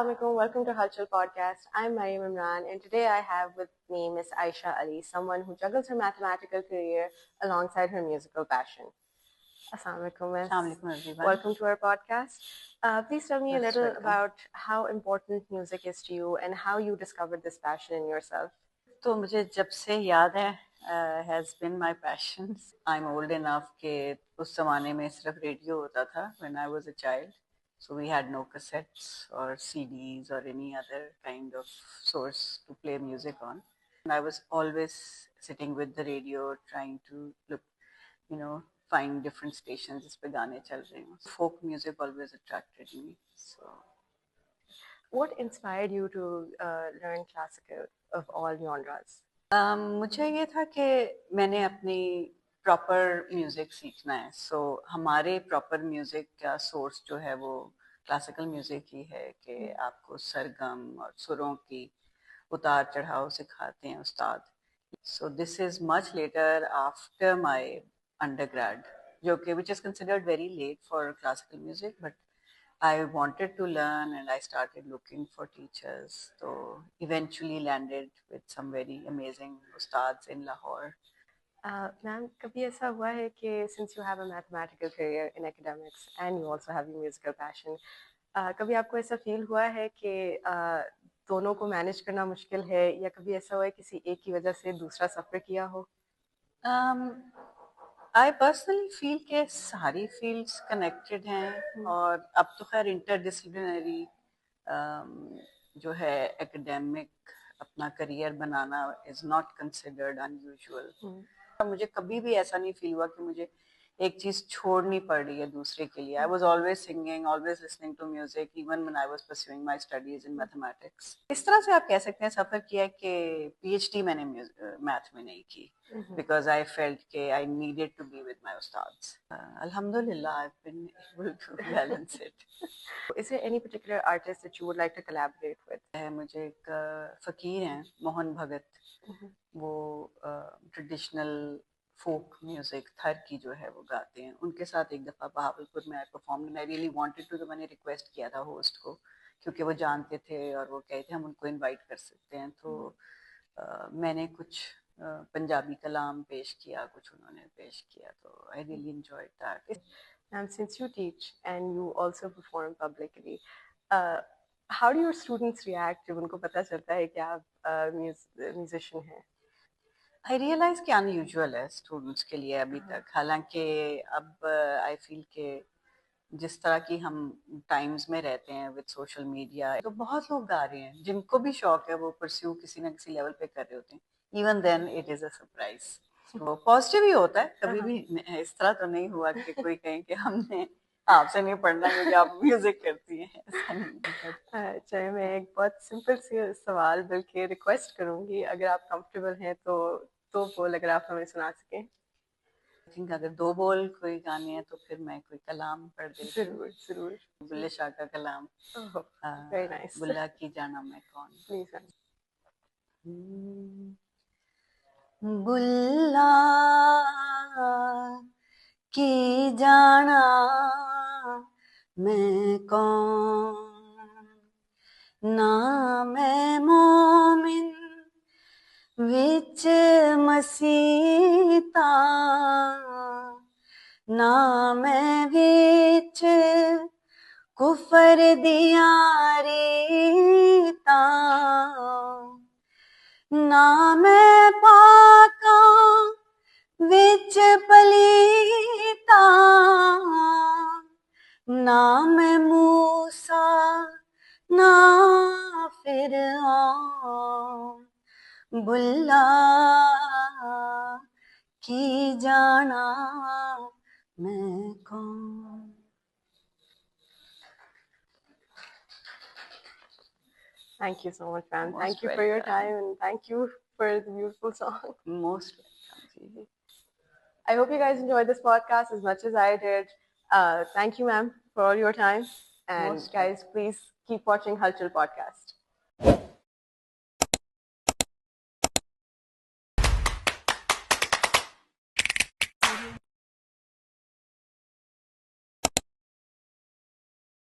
Assalamualaikum. Welcome to Halchal Podcast. I'm Mariam Imran, and today I have with me Miss Aisha Ali, someone who juggles her mathematical career alongside her musical passion. Assalamualaikum, Miss. Assalamualaikum, everyone. Welcome to our podcast. Please tell me a little about how important music is to you and how you discovered this passion in yourself. तो मुझे जब से याद है has been my passion. I'm old enough कि उस ज़माने में सिर्फ रेडियो होता था when I was a child. So we had no cassettes or CDs or any other kind of source to play music on. And I was always sitting with the radio trying to look, find different stations जिस पे गाने चल रहे हों. Folk music always attracted me. So what inspired you to learn classical of all genres? मुझे ये था कि मैंने अपनी प्रॉपर म्यूज़िक सीखना है. हमारे प्रॉपर म्यूज़िक का सोर्स जो है वो क्लासिकल म्यूज़िक ही है कि आपको सरगम और सुरों की उतार चढ़ाव सिखाते हैं उस्ताद. This is much later after my undergrad, जो कि which is considered very late for classical music, but I wanted to learn and I started looking for teachers. So eventually landed with some very amazing ustads in Lahore. Ma'am, कभी ऐसा हुआ है कि since you have a mathematical career in academics and you also have your musical passion, कभी आपको ऐसा feel हुआ है कि दोनों को मैनेज करना मुश्किल है, या कभी ऐसा हुआ है किसी एक की वजह से दूसरा सफ़र किया हो? I personally feel कि सारी fields connected हैं और अब तो खैर interdisciplinary जो है academic अपना career banana is not considered unusual. मुझे कभी भी ऐसा नहीं फील हुआ कि मुझे एक चीज छोड़नी पड़ रही है दूसरे के लिए. I was always singing, always listening to music, even when I was pursuing my studies in mathematics. इस तरह से आप कह सकते हैं सफर किया कि PhD मैंने मैथ में नहीं की because I felt कि I needed to be with my ustads. Alhamdulillah, I've been able to balance it. Is there any particular artist that you would like to collaborate with? मुझे एक फकीर हैं मोहन भगत, वो ट्रेडिशनल फोक म्यूजिक थर की जो है वो गाते हैं. उनके साथ एक दफ़ा बहावलपुर में I perform and I really wanted to. तो मैंने रिक्वेस्ट किया था होस्ट को क्योंकि वो जानते थे और वो कहे थे हम उनको इनवाइट कर सकते हैं. तो मैंने कुछ पंजाबी कलाम पेश किया, कुछ उन्होंने पेश किया. तो I really enjoyed that. And since you teach and you also perform publicly, how do your students react जब उनको पता चलता है कि आप musician हैं? आई रियलाइज कि अनयूजुअल है स्टूडेंट्स के लिए अभी तक. हालांकि अब आई फील के जिस तरह की हम टाइम्स में रहते हैं विद सोशल मीडिया, तो बहुत लोग गा रहे हैं जिनको भी शौक है, वो परस्यू किसी ना किसी लेवल पे कर रहे होते हैं. Even then it is a surprise. तो पॉजिटिव ही होता है. कभी भी इस तरह तो नहीं हुआ कि कोई कहे कि हमने आपसे नहीं पढ़ना क्योंकि आप म्यूजिक करती हैं. अच्छा, मैं एक बहुत सिंपल सी सवाल बल्कि रिक्वेस्ट करूंगी, अगर आप कंफर्टेबल हैं तो दो बोल अगर आप हमें सुना सकें. अगर दो बोल कोई गाने हैं तो फिर मैं कोई कलाम पढ़ देती हूँ. जरूर जरूर. बुल्ले शाह का कलाम. Very nice. बुल्ला की जाना मैं कौन. प्लीज. बुल्ला की जाना मैं कौन, ना मैं मोमिन विच मसीता, ना मैं विच कुफर दिया रीता, ना मैं पाका विच पलीता, ना मैं मूसा ना फिरऔन, बुल्ला की जाना मैं कौन. Thank you so much, ma'am. Thank you for your time and thank you for the beautiful song. Most welcome. I hope you guys enjoyed this podcast as much as I did. Thank you, ma'am, for all your time. And guys, please keep watching Halchal Podcast.